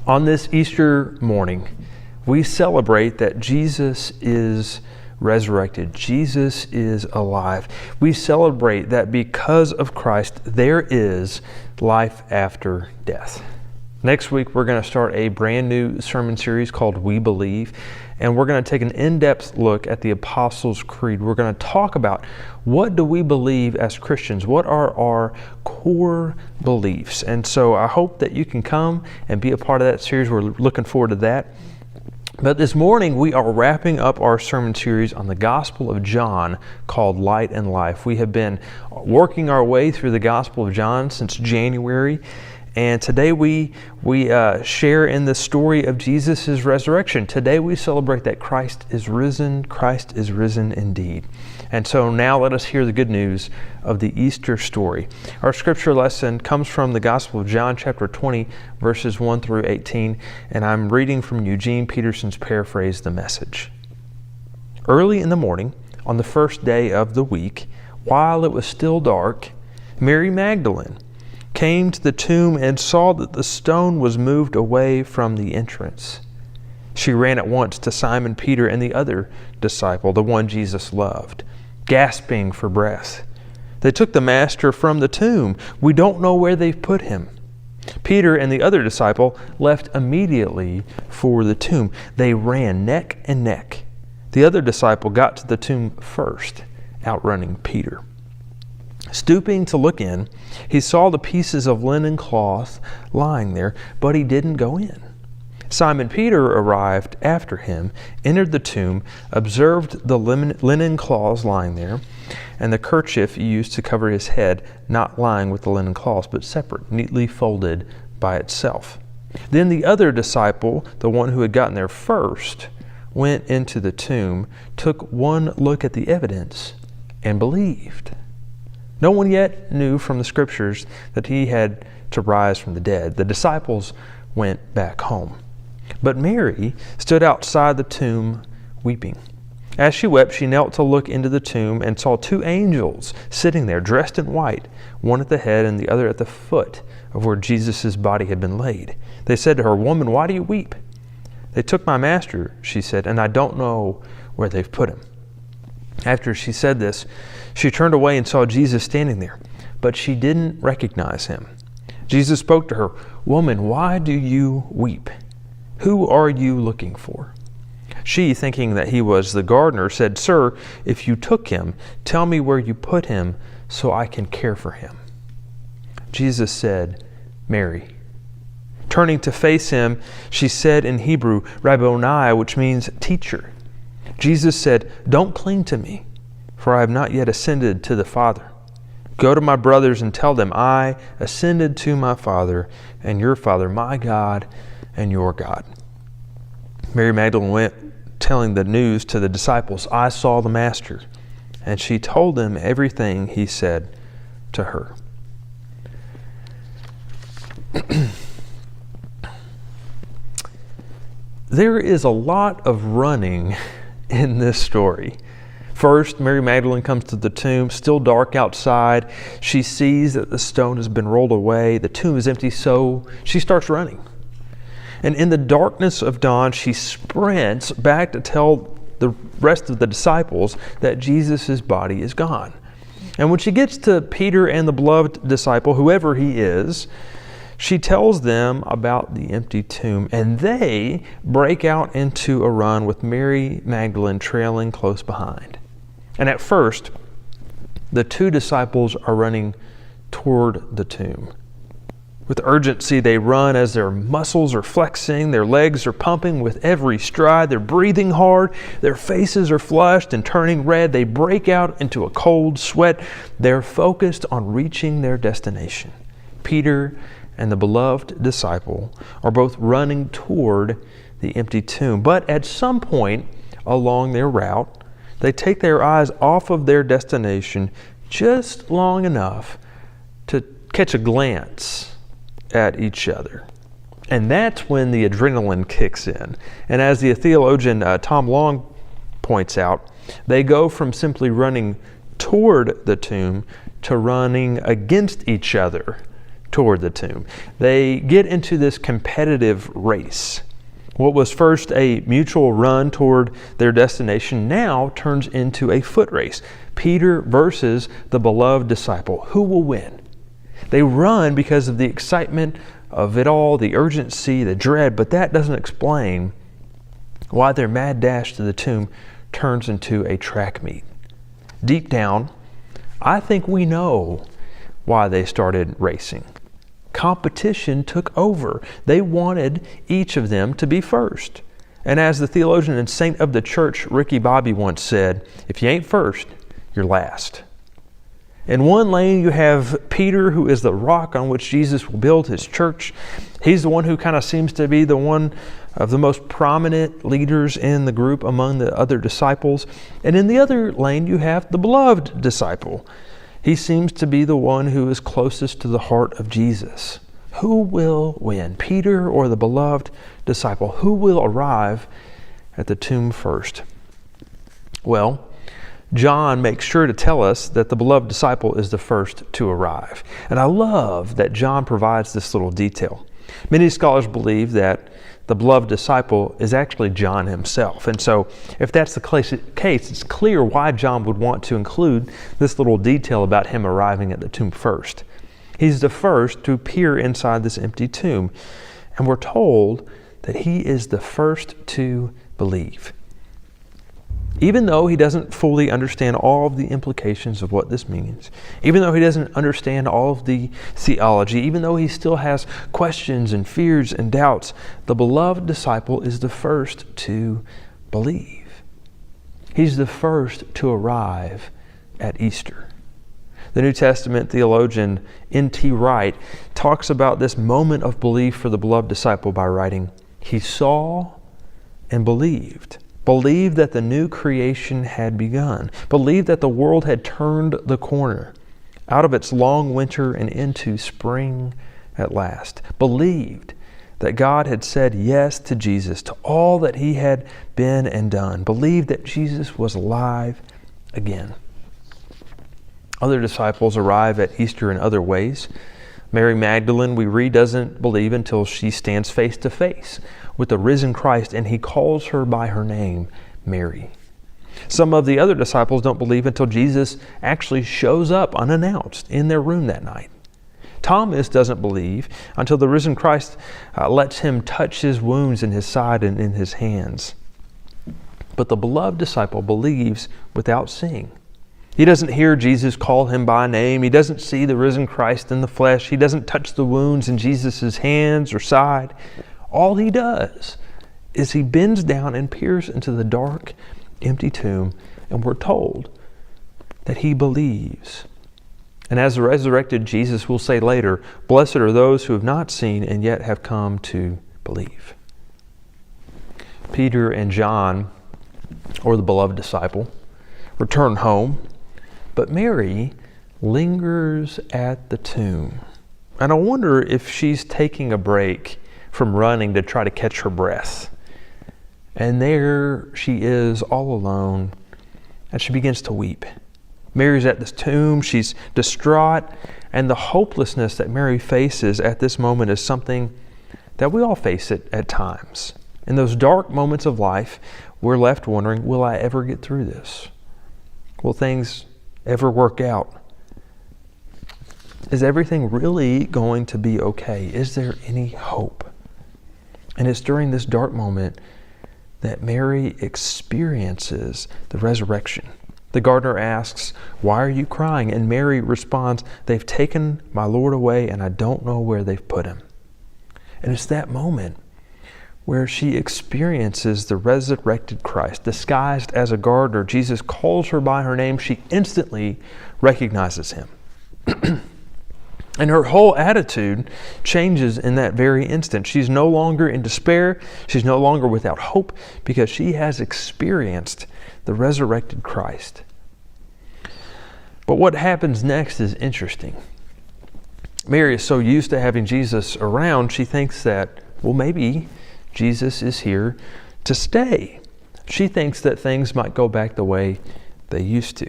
On this Easter morning, we celebrate that Jesus is resurrected. Jesus is alive. We celebrate that because of Christ, there is life after death. Next week, we're going to start a brand new sermon series called We Believe, and we're going to take an in-depth look at the Apostles' Creed. We're going to talk about what do we believe as Christians? What are our core beliefs? And so I hope that you can come and be a part of that series. We're looking forward to that. But this morning, we are wrapping up our sermon series on the Gospel of John called Light and Life. We have been working our way through the Gospel of John since January. And today we share in the story of Jesus' resurrection. Today we celebrate that Christ is risen. Christ is risen indeed. And so now let us hear the good news of the Easter story. Our scripture lesson comes from the Gospel of John chapter 20, verses 1 through 18. And I'm reading from Eugene Peterson's paraphrase, The Message. Early in the morning, on the first day of the week, while it was still dark, Mary Magdalene came to the tomb and saw that the stone was moved away from the entrance. She ran at once to Simon Peter and the other disciple, the one Jesus loved, gasping for breath. They took the Master from the tomb. We don't know where they've put him. Peter and the other disciple left immediately for the tomb. They ran neck and neck. The other disciple got to the tomb first, outrunning Peter. Stooping to look in, he saw the pieces of linen cloth lying there, but he didn't go in. Simon Peter arrived after him, entered the tomb, observed the linen cloths lying there, and the kerchief used to cover his head, not lying with the linen cloths, but separate, neatly folded by itself. Then the other disciple, the one who had gotten there first, went into the tomb, took one look at the evidence, and believed. No one yet knew from the scriptures that he had to rise from the dead. The disciples went back home. But Mary stood outside the tomb weeping. As she wept, she knelt to look into the tomb and saw two angels sitting there dressed in white, one at the head and the other at the foot of where Jesus' body had been laid. They said to her, "Woman, why do you weep?" "They took my master," she said, "and I don't know where they've put him." After she said this, she turned away and saw Jesus standing there, but she didn't recognize him. Jesus spoke to her, "Woman, why do you weep? Who are you looking for?" She, thinking that he was the gardener, said, "Sir, if you took him, tell me where you put him so I can care for him." Jesus said, "Mary." Turning to face him, she said in Hebrew, "Rabboni," which means teacher. Jesus said, "Don't cling to me, for I have not yet ascended to the Father. Go to my brothers and tell them, I ascended to my Father and your Father, my God and your God." Mary Magdalene went telling the news to the disciples, "I saw the Master." And she told them everything he said to her. There is a lot of running in this story. First, Mary Magdalene comes to the tomb, still dark outside. She sees that the stone has been rolled away. The tomb is empty, so she starts running. And in the darkness of dawn, she sprints back to tell the rest of the disciples that Jesus' body is gone. And when she gets to Peter and the beloved disciple, whoever he is, she tells them about the empty tomb, and they break out into a run with Mary Magdalene trailing close behind. And at first, the two disciples are running toward the tomb. With urgency, they run as their muscles are flexing, their legs are pumping with every stride, they're breathing hard, their faces are flushed and turning red, they break out into a cold sweat. They're focused on reaching their destination. Peter and the beloved disciple are both running toward the empty tomb, but at some point along their route, they take their eyes off of their destination just long enough to catch a glance at each other. And that's when the adrenaline kicks in. And as the theologian Tom Long points out, they go from simply running toward the tomb to running against each other toward the tomb. They get into this competitive race. What was first a mutual run toward their destination now turns into a foot race. Peter versus the beloved disciple. Who will win? They run because of the excitement of it all, the urgency, the dread, but that doesn't explain why their mad dash to the tomb turns into a track meet. Deep down, I think we know why they started racing. Competition took over. They wanted each of them to be first. And as the theologian and saint of the church, Ricky Bobby, once said, if you ain't first, you're last. In one lane, you have Peter, who is the rock on which Jesus will build his church. He's the one who kind of seems to be the one of the most prominent leaders in the group among the other disciples. And in the other lane, you have the beloved disciple. He seems to be the one who is closest to the heart of Jesus. Who will win, Peter or the beloved disciple? Who will arrive at the tomb first? Well, John makes sure to tell us that the beloved disciple is the first to arrive. And I love that John provides this little detail. Many scholars believe that the beloved disciple is actually John himself. And so if that's the case, it's clear why John would want to include this little detail about him arriving at the tomb first. He's the first to appear inside this empty tomb. And we're told that he is the first to believe. Even though he doesn't fully understand all of the implications of what this means, even though he doesn't understand all of the theology, even though he still has questions and fears and doubts, the beloved disciple is the first to believe. He's the first to arrive at Easter. The New Testament theologian N.T. Wright talks about this moment of belief for the beloved disciple by writing, he saw and believed that the new creation had begun, believed that the world had turned the corner out of its long winter and into spring at last, believed that God had said yes to Jesus, to all that he had been and done, believed that Jesus was alive again. Other disciples arrive at Easter in other ways. Mary Magdalene, we read, doesn't believe until she stands face to face with the risen Christ, and he calls her by her name, Mary. Some of the other disciples don't believe until Jesus actually shows up unannounced in their room that night. Thomas doesn't believe until the risen Christ lets him touch his wounds in his side and in his hands. But the beloved disciple believes without seeing. He doesn't hear Jesus call him by name. He doesn't see the risen Christ in the flesh. He doesn't touch the wounds in Jesus' hands or side. All he does is he bends down and peers into the dark, empty tomb, and we're told that he believes. And as the resurrected Jesus will say later, blessed are those who have not seen and yet have come to believe. Peter and John, or the beloved disciple, return home, but Mary lingers at the tomb. And I wonder if she's taking a break from running to try to catch her breath. And there she is all alone, and she begins to weep. Mary's at this tomb, she's distraught, and the hopelessness that Mary faces at this moment is something that we all face at times. In those dark moments of life, we're left wondering, will I ever get through this? Will things ever work out? Is everything really going to be okay? Is there any hope? And it's during this dark moment that Mary experiences the resurrection. The gardener asks, "Why are you crying?" And Mary responds, "They've taken my Lord away, and I don't know where they've put him." And it's that moment where she experiences the resurrected Christ. Disguised as a gardener, Jesus calls her by her name. She instantly recognizes him. And her whole attitude changes in that very instant. She's no longer in despair. She's no longer without hope because she has experienced the resurrected Christ. But what happens next is interesting. Mary is so used to having Jesus around, she thinks that, well, maybe Jesus is here to stay. She thinks that things might go back the way they used to.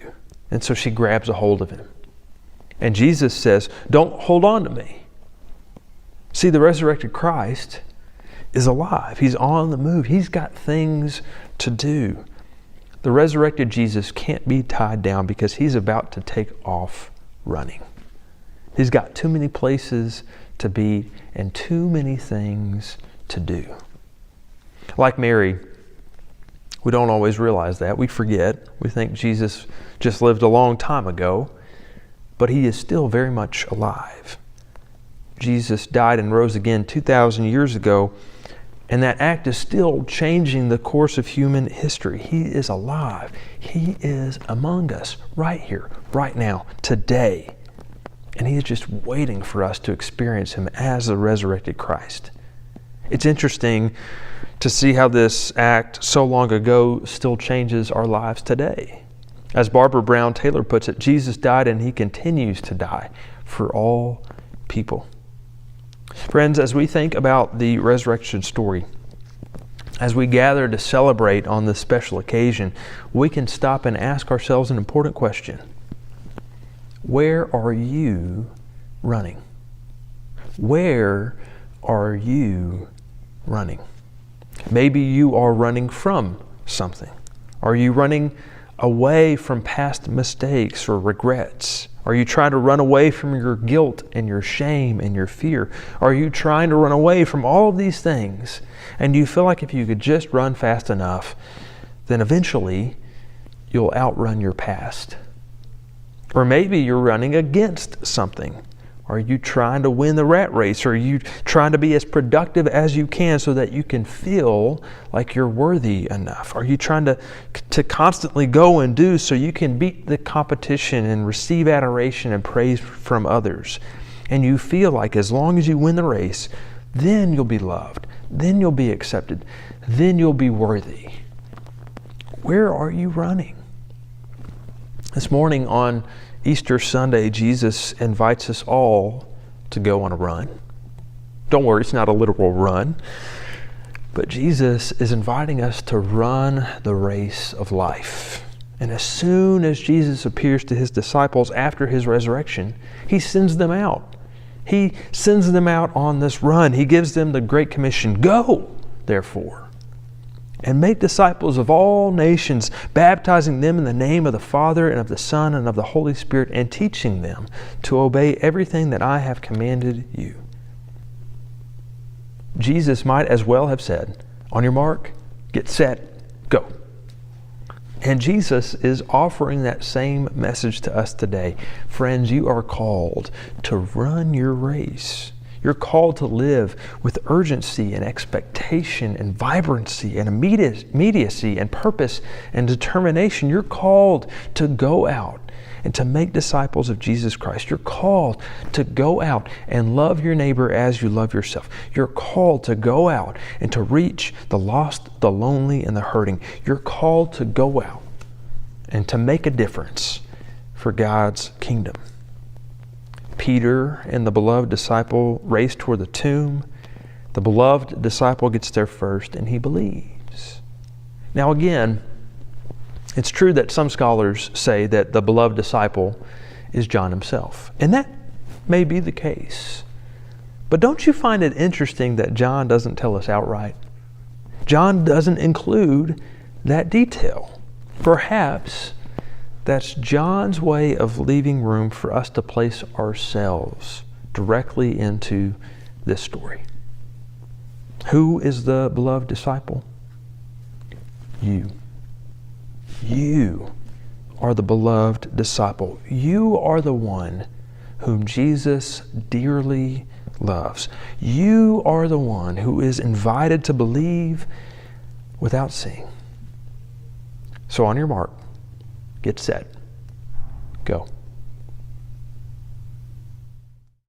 And so she grabs a hold of him. And Jesus says, "Don't hold on to me." See, the resurrected Christ is alive. He's on the move. He's got things to do. The resurrected Jesus can't be tied down because he's about to take off running. He's got too many places to be and too many things to do. Like Mary, we don't always realize that. We forget. We think Jesus just lived a long time ago, but he is still very much alive. Jesus died and rose again 2,000 years ago, and that act is still changing the course of human history. He is alive. He is among us right here, right now, today. And he is just waiting for us to experience him as the resurrected Christ. It's interesting to see how this act so long ago still changes our lives today. As Barbara Brown Taylor puts it, Jesus died and he continues to die for all people. Friends, as we think about the resurrection story, as we gather to celebrate on this special occasion, we can stop and ask ourselves an important question. Where are you running? Where are you running? Maybe you are running from something. Are you running away from past mistakes or regrets? Are you trying to run away from your guilt and your shame and your fear? Are you trying to run away from all of these things and you feel like if you could just run fast enough, then eventually you'll outrun your past? Or maybe you're running against something. Are you trying to win the rat race? Are you trying to be as productive as you can so that you can feel like you're worthy enough? Are you trying to constantly go and do so you can beat the competition and receive adoration and praise from others? And you feel like as long as you win the race, then you'll be loved, then you'll be accepted, then you'll be worthy. Where are you running? This morning on Easter Sunday, Jesus invites us all to go on a run. Don't worry, it's not a literal run, but Jesus is inviting us to run the race of life. And as soon as Jesus appears to his disciples after his resurrection, he sends them out. He sends them out on this run. He gives them the Great Commission, "Go, therefore, and make disciples of all nations, baptizing them in the name of the Father and of the Son and of the Holy Spirit, and teaching them to obey everything that I have commanded you." Jesus might as well have said, "On your mark, get set, go." And Jesus is offering that same message to us today. Friends, you are called to run your race. You're called to live with urgency and expectation and vibrancy and immediacy and purpose and determination. You're called to go out and to make disciples of Jesus Christ. You're called to go out and love your neighbor as you love yourself. You're called to go out and to reach the lost, the lonely, and the hurting. You're called to go out and to make a difference for God's kingdom. Peter and the beloved disciple race toward the tomb. The beloved disciple gets there first and he believes. Now again, it's true that some scholars say that the beloved disciple is John himself. And that may be the case. But don't you find it interesting that John doesn't tell us outright? John doesn't include that detail. Perhaps that's John's way of leaving room for us to place ourselves directly into this story. Who is the beloved disciple? You. You are the beloved disciple. You are the one whom Jesus dearly loves. You are the one who is invited to believe without seeing. So on your mark, get set, go.